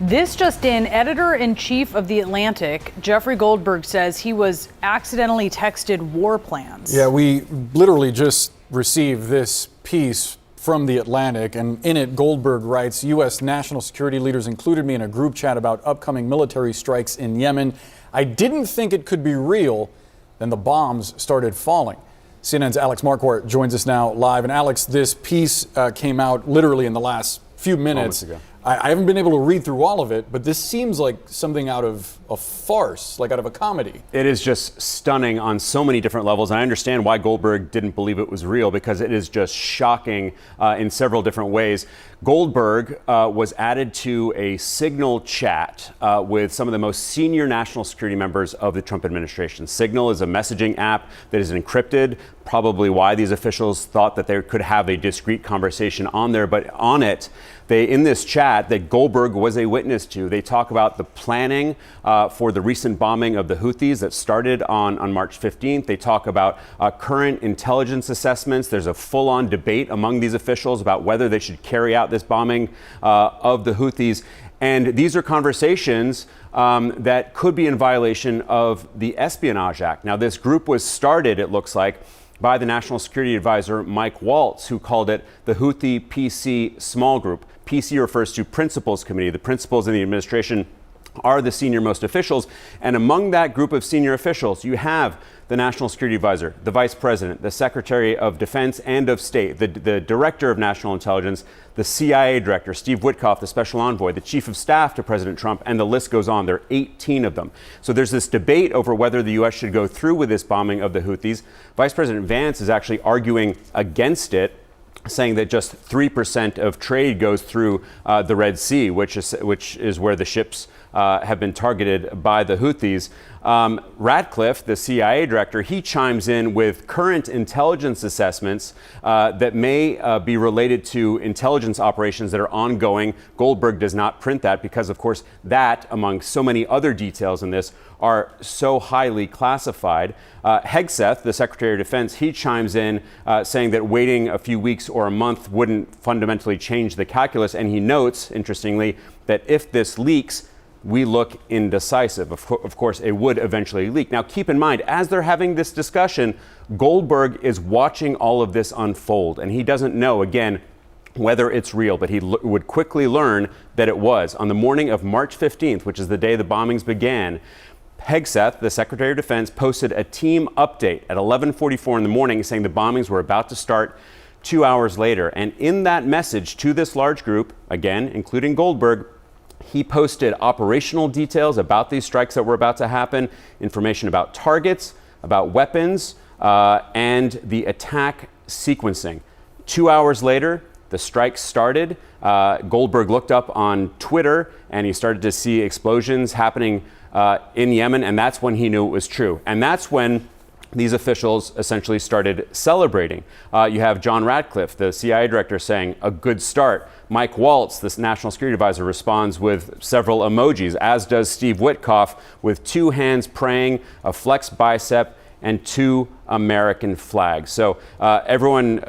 This just in, editor-in-chief of The Atlantic, Jeffrey Goldberg, says he was accidentally texted war plans. Yeah, we literally just received this piece from The Atlantic, and in it, Goldberg writes, U.S. national security leaders included me in a group chat about upcoming military strikes in Yemen. I didn't think it could be real. Then the bombs started falling. CNN's Alex Marquardt joins us now live. And Alex, this piece came out literally in the last few minutes. I haven't been able to read through all of it, but this seems like something out of a farce, like out of a comedy. It is just stunning on so many different levels. And I understand why Goldberg didn't believe it was real, because it is just shocking in several different ways. Goldberg was added to a Signal chat with some of the most senior national security members of the Trump administration. Signal is a messaging app that is encrypted, probably why these officials thought that they could have a discreet conversation on there. But on it, in this chat that Goldberg was a witness to, they talk about the planning for the recent bombing of the Houthis that started on March 15th. They talk about current intelligence assessments. There's a full-on debate among these officials about whether they should carry out this bombing of the Houthis. And these are conversations that could be in violation of the Espionage Act. Now, this group was started, it looks like, by the National Security Advisor Mike Waltz, who called it the Houthi PC Small Group. PC refers to Principals Committee. The principals in the administration are the senior-most officials. And among that group of senior officials, you have the National Security Advisor, the Vice President, the Secretary of Defense and of State, the Director of National Intelligence, the CIA Director, Steve Witkoff, the Special Envoy, the Chief of Staff to President Trump, and the list goes on. There are 18 of them. So there's this debate over whether the U.S. should go through with this bombing of the Houthis. Vice President Vance is actually arguing against it, saying that just 3% of trade goes through the Red Sea, which is where the ships have been targeted by the Houthis. Ratcliffe, the CIA director, he chimes in with current intelligence assessments that may be related to intelligence operations that are ongoing. Goldberg does not print that because, of course, that, among so many other details in this, are so highly classified. Hegseth, the Secretary of Defense, he chimes in saying that waiting a few weeks or a month wouldn't fundamentally change the calculus. And he notes, interestingly, that if this leaks, we look indecisive. Of course, it would eventually leak. Now, keep in mind, as they're having this discussion, Goldberg is watching all of this unfold, and he doesn't know, again, whether it's real, but he would quickly learn that it was. On the morning of March 15th, which is the day the bombings began, Hegseth, the Secretary of Defense, posted a team update at 11:44 in the morning saying the bombings were about to start 2 hours later. And in that message to this large group, again, including Goldberg, he posted operational details about these strikes that were about to happen, information about targets, about weapons, and the attack sequencing. 2 hours later, the strikes started. Goldberg looked up on Twitter, and he started to see explosions happening in Yemen, and that's when he knew it was true. And that's when these officials essentially started celebrating. You have John Ratcliffe, the CIA director, saying, "A good start." Mike Waltz, this National Security Advisor, responds with several emojis, as does Steve Witkoff, with two hands praying, a flexed bicep, and two American flags. So everyone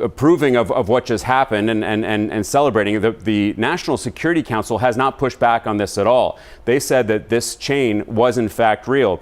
approving of what just happened and celebrating. The National Security Council has not pushed back on this at all. They said that this chain was in fact real.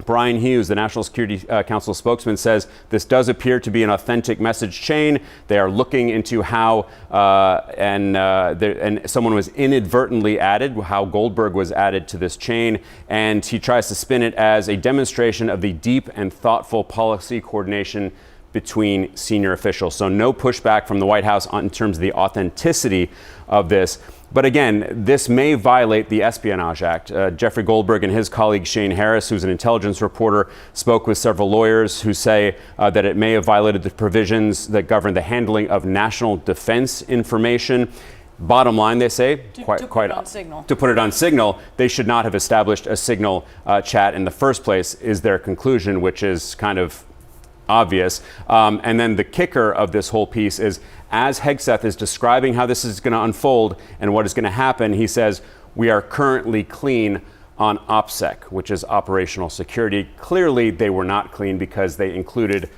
Brian Hughes, the National Security Council spokesman, says this does appear to be an authentic message chain. They are looking into how and someone was inadvertently added, how Goldberg was added to this chain, and he tries to spin it as a demonstration of the deep and thoughtful policy coordination between senior officials. So no pushback from the White House in terms of the authenticity of this. But again, this may violate the Espionage Act. Jeffrey Goldberg and his colleague Shane Harris, who's an intelligence reporter, spoke with several lawyers who say that it may have violated the provisions that govern the handling of national defense information. Bottom line, they say, to put it on Signal, they should not have established a Signal chat in the first place, is their conclusion, which is kind of obvious. And then the kicker of this whole piece is, as Hegseth is describing how this is going to unfold and what is going to happen, he says, we are currently clean on OPSEC, which is operational security. Clearly, they were not clean because they included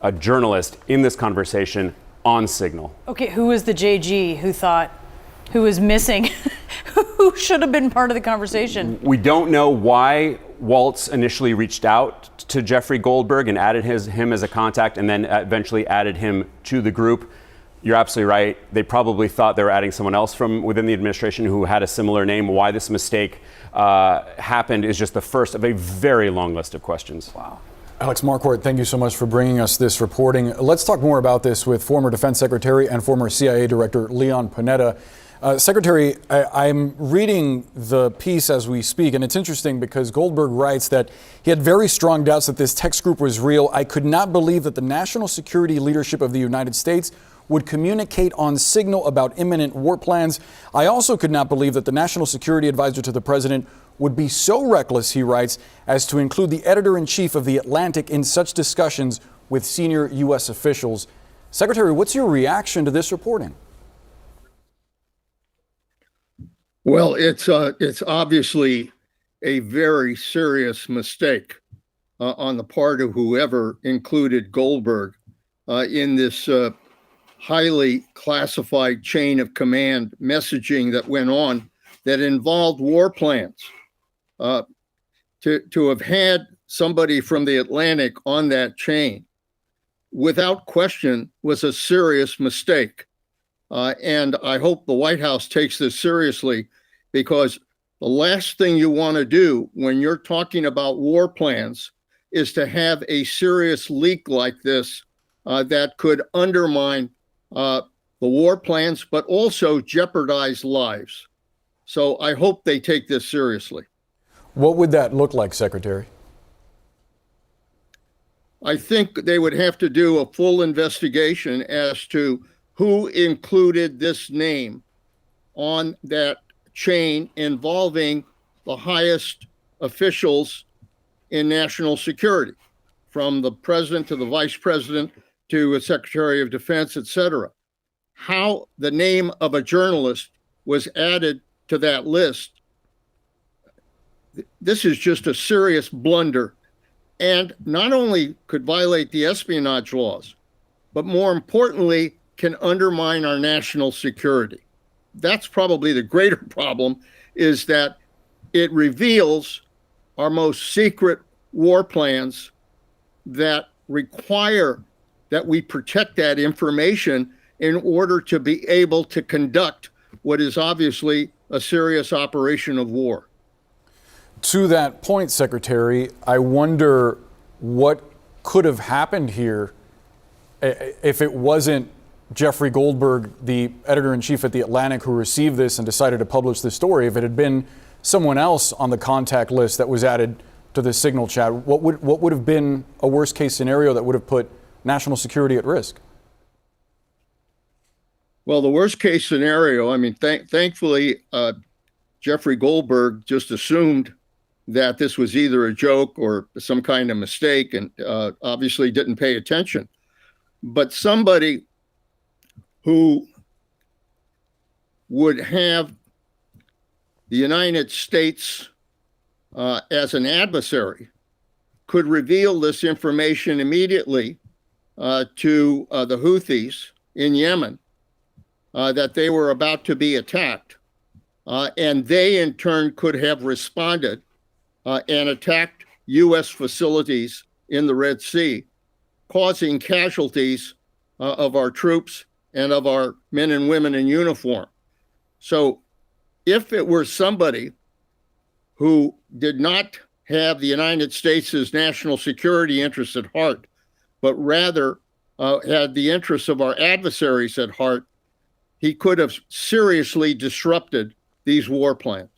a journalist in this conversation on Signal. Okay, who was the JG who thought who is missing, who should have been part of the conversation. We don't know why Waltz initially reached out to Jeffrey Goldberg and added him as a contact and then eventually added him to the group. You're absolutely right. They probably thought they were adding someone else from within the administration who had a similar name. Why this mistake happened is just the first of a very long list of questions. Wow. Alex Marquardt, thank you so much for bringing us this reporting. Let's talk more about this with former Defense Secretary and former CIA Director Leon Panetta. Secretary, I'm reading the piece as we speak, and it's interesting because Goldberg writes that he had very strong doubts that this text group was real. I could not believe that the national security leadership of the United States would communicate on signal about imminent war plans. I also could not believe that the national security advisor to the president would be so reckless, he writes, as to include the editor-in-chief of The Atlantic in such discussions with senior U.S. officials. Secretary, what's your reaction to this reporting? Well, it's obviously a very serious mistake on the part of whoever included Goldberg in this highly classified chain of command messaging that went on that involved war plans. To have had somebody from the Atlantic on that chain, without question, was a serious mistake. And I hope the White House takes this seriously, because the last thing you want to do when you're talking about war plans is to have a serious leak like this that could undermine the war plans, but also jeopardize lives. So I hope they take this seriously. What would that look like, Secretary? I think they would have to do a full investigation as to who included this name on that chain involving the highest officials in national security, from the president to the vice president to a secretary of defense, et cetera. How the name of a journalist was added to that list, this is just a serious blunder, and not only could violate the espionage laws, but more importantly, can undermine our national security. That's probably the greater problem, is that it reveals our most secret war plans that require that we protect that information in order to be able to conduct what is obviously a serious operation of war. To that point, Secretary, I wonder what could have happened here if it wasn't Jeffrey Goldberg, the editor-in-chief at The Atlantic, who received this and decided to publish this story. If it had been someone else on the contact list that was added to the signal chat, what would have been a worst-case scenario that would have put national security at risk? Well, the worst-case scenario, I mean, thankfully, Jeffrey Goldberg just assumed that this was either a joke or some kind of mistake, and obviously didn't pay attention. But somebody who would have the United States as an adversary could reveal this information immediately to the Houthis in Yemen, that they were about to be attacked. And they, in turn, could have responded and attacked U.S. facilities in the Red Sea, causing casualties of our troops and of our men and women in uniform. So if it were somebody who did not have the United States' national security interests at heart, but rather had the interests of our adversaries at heart, he could have seriously disrupted these war plans.